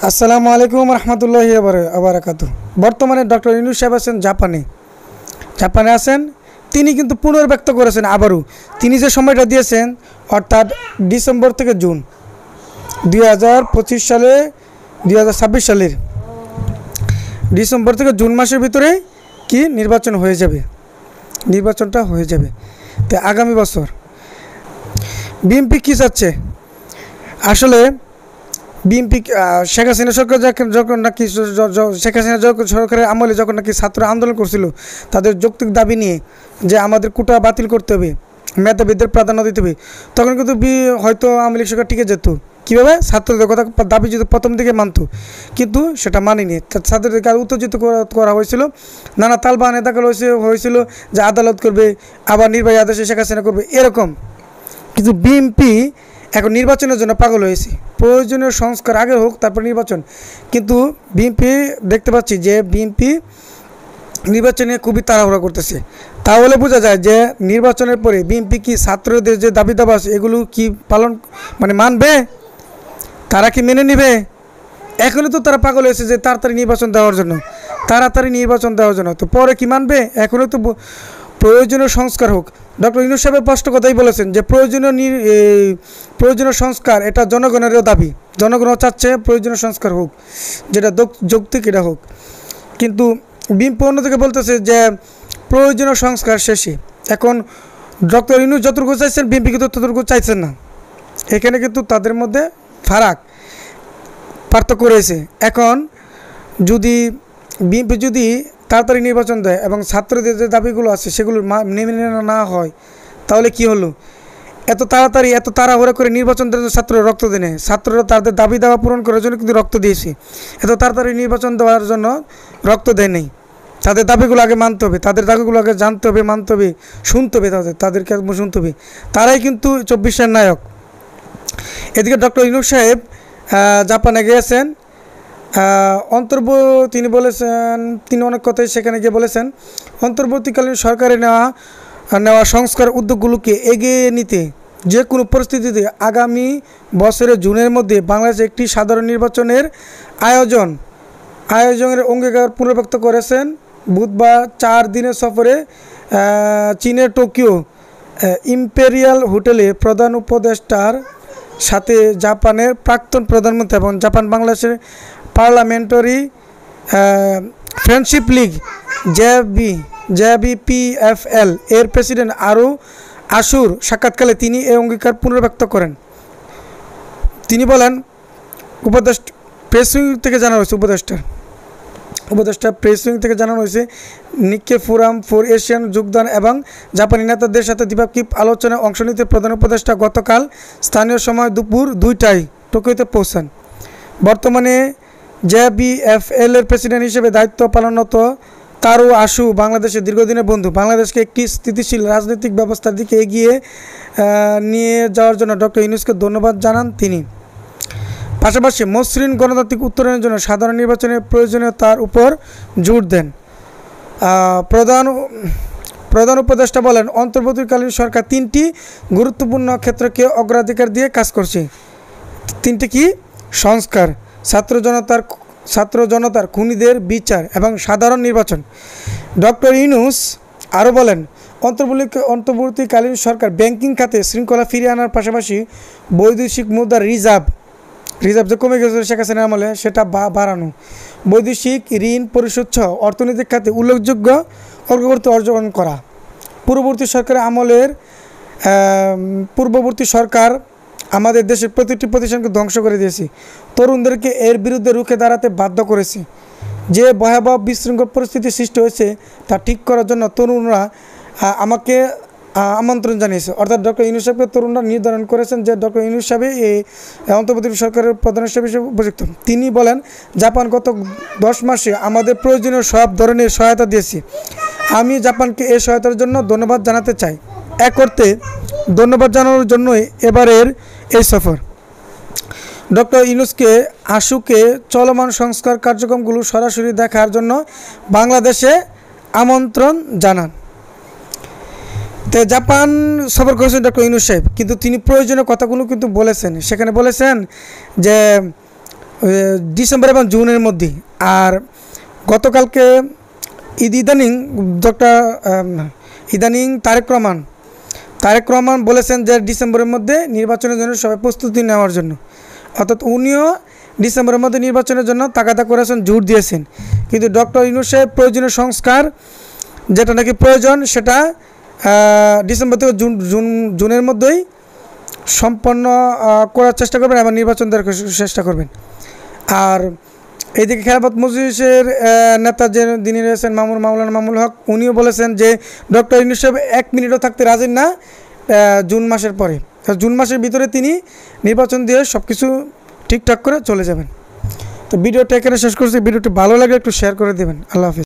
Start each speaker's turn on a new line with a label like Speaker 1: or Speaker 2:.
Speaker 1: আসসালামু আলাইকুম রহমতুল্লাহি আবরাকাতুহু। বর্তমানে ডক্টর ইউনূস সাহেব আছেন জাপানে আছেন। তিনি কিন্তু পুনর্ব্যক্ত করেছেন আবারও তিনি যে সময়টা দিয়েছেন, অর্থাৎ ডিসেম্বর থেকে জুন 2025 সালে 2026 সালের ডিসেম্বর থেকে জুন মাসের ভিতরে কি নির্বাচনটা হয়ে যাবে। তো আগামী বছর বিএনপি কী চাচ্ছে আসলে? বিএনপি শেখ হাসিনা সরকার যখন নাকি শেখ হাসিনা সরকারের আমলে যখন নাকি ছাত্র আন্দোলন করছিল তাদের যৌক্তিক দাবি নিয়ে যে আমাদের কোটা বাতিল করতে হবে, মেধাবীদের প্রাধান্য দিতে হবে, তখন কিন্তু হয়তো আওয়ামী লীগ সরকার টিকে যেত। কীভাবে? ছাত্রদের কথা দাবি যদি প্রথম দিকে মানত, কিন্তু সেটা মানেনি। ছাত্রদেরকে উত্তেজিত করা হয়েছিল, নানা তালবাহানে দাখল হয়েছিল যে আদালত করবে, আবার নির্বাহী আদেশে শেখ হাসিনা করবে, এরকম। কিন্তু বিএনপি এখন নির্বাচনের জন্য পাগল হয়েছে। প্রয়োজনীয় সংস্কার আগে হোক, তারপর নির্বাচন। কিন্তু বিএনপি দেখতে পাচ্ছি যে বিএনপি নির্বাচনে খুবই তাড়াহুড়া করতেছে। তাহলে বোঝা যায় যে নির্বাচনের পরে বিএনপি কি ছাত্রদের যে দাবি দাবা আছে এগুলো কি মানবে? তারা কি মেনে নেবে? এখনই তো তারা পাগল হয়েছে যে তাড়াতাড়ি নির্বাচন দেওয়ার জন্য, তো পরে কি মানবে? এখনই তো প্রয়োজনীয় সংস্কার হোক। ডক্টর ইউনূস সাহেব স্পষ্ট কথাই বলেছেন যে প্রয়োজনীয় সংস্কার এটা জনগণেরও দাবি, জনগণও চাচ্ছে প্রয়োজনীয় সংস্কার হোক, যেটা যৌক্তিক এটা হোক। কিন্তু বিএনপি অন্যদিকে বলতেছে যে প্রয়োজনীয় সংস্কার শেষে। এখন ডক্টর ইউনূস যতটুকু চাইছেন বিএনপি কিন্তু ততটুকু চাইছেন না। এখানে কিন্তু তাদের মধ্যে পার্থক্য রয়েছে। এখন যদি বিএনপি যদি তাড়াতাড়ি নির্বাচন দেয় এবং ছাত্রদের যে দাবিগুলো আছে সেগুলো মেনে না হয়, তাহলে কি হলো? এত তাড়াহুড়া করে নির্বাচন দেওয়ার জন্য ছাত্ররা রক্ত দেয়, ছাত্ররা তাদের দাবি দাওয়া পূরণ করার জন্য কিন্তু রক্ত দিয়েছে। এত তাড়াতাড়ি নির্বাচন দেওয়ার জন্য রক্ত দেয় নেই। তাদের দাবিগুলো আগে মানতে হবে, তাদের দাবিগুলো আগে জানতে হবে, মানতে হবে, শুনতে হবে, তাদেরকে শুনতে হবে। তারাই কিন্তু 24-এর নায়ক। এদিকে ডক্টর ইউনূস সাহেব জাপানে গিয়েছেন। তিনি অনেক কথাই সেখানে গিয়ে বলেছেন, অন্তর্বর্তীকালীন সরকারের নেওয়া সংস্কার উদ্যোগগুলোকে এগিয়ে নিতে যে কোনো পরিস্থিতিতে আগামী বছরের জুনের মধ্যে বাংলাদেশে একটি সাধারণ নির্বাচনের আয়োজনের অঙ্গীকার পুনর্ব্যক্ত করেছেন। বুধবার 4 দিনের সফরে চীনের টোকিও ইম্পেরিয়াল হোটেলে প্রধান উপদেষ্টার সাথে জাপানের প্রাক্তন প্রধানমন্ত্রী এবং জাপান বাংলাদেশের পার্লামেন্টারি ফ্রেন্ডশিপ লীগ JBPFL এর প্রেসিডেন্ট আশুর সাক্ষাৎকালে তিনি এই অঙ্গীকার পুনর্ব্যক্ত করেন। তিনি বলেন, উপদেষ্টা প্রেস উইং থেকে জানানো হয়েছে নিক্কে ফোরাম ফর এশিয়ান যোগদান এবং জাপানি নেতাদের সাথে দ্বিপাক্ষিক আলোচনায় অংশ নিতে প্রধান উপদেষ্টা গতকাল স্থানীয় সময় দুপুর 2টায় টোকিওতে পৌঁছান। বর্তমানে JBPFL এর প্রেসিডেন্ট হিসেবে দায়িত্ব পালনরত তারো আশু বাংলাদেশের দীর্ঘদিনের বন্ধু। বাংলাদেশকে একটি স্থিতিশীল রাজনৈতিক ব্যবস্থার দিকে এগিয়ে নিয়ে যাওয়ার জন্য ডক্টর ইউনূসকে ধন্যবাদ জানান তিনি। পাশাপাশি মসৃণ গণতান্ত্রিক উত্তরণের জন্য সাধারণ নির্বাচনের প্রয়োজনীয়তার উপর জোর দেন। প্রধান উপদেষ্টা বলেন, অন্তর্বর্তীকালীন সরকার 3টি গুরুত্বপূর্ণ ক্ষেত্রকে অগ্রাধিকার দিয়ে কাজ করছে। 3টি কি? সংস্কার, ছাত্র জনতার খুনিদের বিচার এবং সাধারণ নির্বাচন। ডক্টর ইউনূস আরও বলেন, অন্তর্বর্তীকালীন সরকার ব্যাংকিং খাতে শৃঙ্খলা ফিরিয়ে আনার পাশাপাশি বৈদেশিক মুদ্রার রিজার্ভ যে কমে গেছে শেখ হাসিনার আমলে সেটা বাড়ানো, বৈদেশিক ঋণ পরিশোধ সহ অর্থনৈতিক খাতে উল্লেখযোগ্য অগ্রগতি অর্জন করা। পূর্ববর্তী সরকার আমাদের দেশের প্রতিটি প্রতিষ্ঠানকে ধ্বংস করে দিয়েছে, তরুণদেরকে এর বিরুদ্ধে রুখে দাঁড়াতে বাধ্য করেছে। যে ভয়াবহ বিশৃঙ্খল পরিস্থিতি সৃষ্টি হয়েছে তা ঠিক করার জন্য তরুণরা আমাকে আমন্ত্রণ জানিয়েছে। অর্থাৎ ডক্টর ইউনূস সাহেবকে তরুণরা নির্ধারণ করেছেন যে ডক্টর ইউনূস সাহেব এই অন্তর্বর্তী সরকারের প্রধান হিসেবে উপযুক্ত। তিনি বলেন, জাপান গত 10 মাসে আমাদের প্রয়োজনীয় সব ধরনের সহায়তা দিয়েছে। আমি জাপানকে এই সহায়তার জন্য ধন্যবাদ জানাতে চাই। এক অর্থে ধন্যবাদ জানানোর জন্যই এবারের এই সফর। ডক্টর ইউনূসকে আশুকে চলমান সংস্কার কার্যক্রমগুলো সরাসরি দেখার জন্য বাংলাদেশে আমন্ত্রণ জানান। তো জাপান সফর করেছেন ডক্টর ইউনূস সাহেব, কিন্তু তিনি প্রয়োজনীয় কথাগুলো কিন্তু বলেছেন। সেখানে বলেছেন যে ডিসেম্বর এবং জুনের মধ্যেই। আর গতকালকে ইদানিং তারেক রহমান বলেছেন যে ডিসেম্বরের মধ্যে নির্বাচনের জন্য সবাই প্রস্তুতি নেওয়ার জন্য, অর্থাৎ উনিও ডিসেম্বরের মধ্যে নির্বাচনের জন্য তাগাদা করেছেন, জোর দিয়েছেন। কিন্তু ডক্টর ইউনূস সাহেব প্রয়োজনীয় সংস্কার যেটা নাকি প্রয়োজন সেটা ডিসেম্বর থেকে জুনের মধ্যেই সম্পন্ন করার চেষ্টা করবেন এবং নির্বাচন দেওয়ার চেষ্টা করবেন। আর এইদিকে খেলাফত মজলিসের নেতা যিনি রয়েছেন মাওলানা মামুনুল হক, উনিও বলেছেন যে ডক্টর ইউনূস সাহেব 1 মিনিটও থাকতে রাজি না জুন মাসের পরে। জুন মাসের ভিতরে তিনি নির্বাচন দিয়ে সব কিছু ঠিকঠাক করে চলে যাবেন। তো ভিডিওটা এখানে শেষ করছি। ভিডিওটি ভালো লাগলে একটু শেয়ার করে দেবেন। আল্লাহ হাফিজ।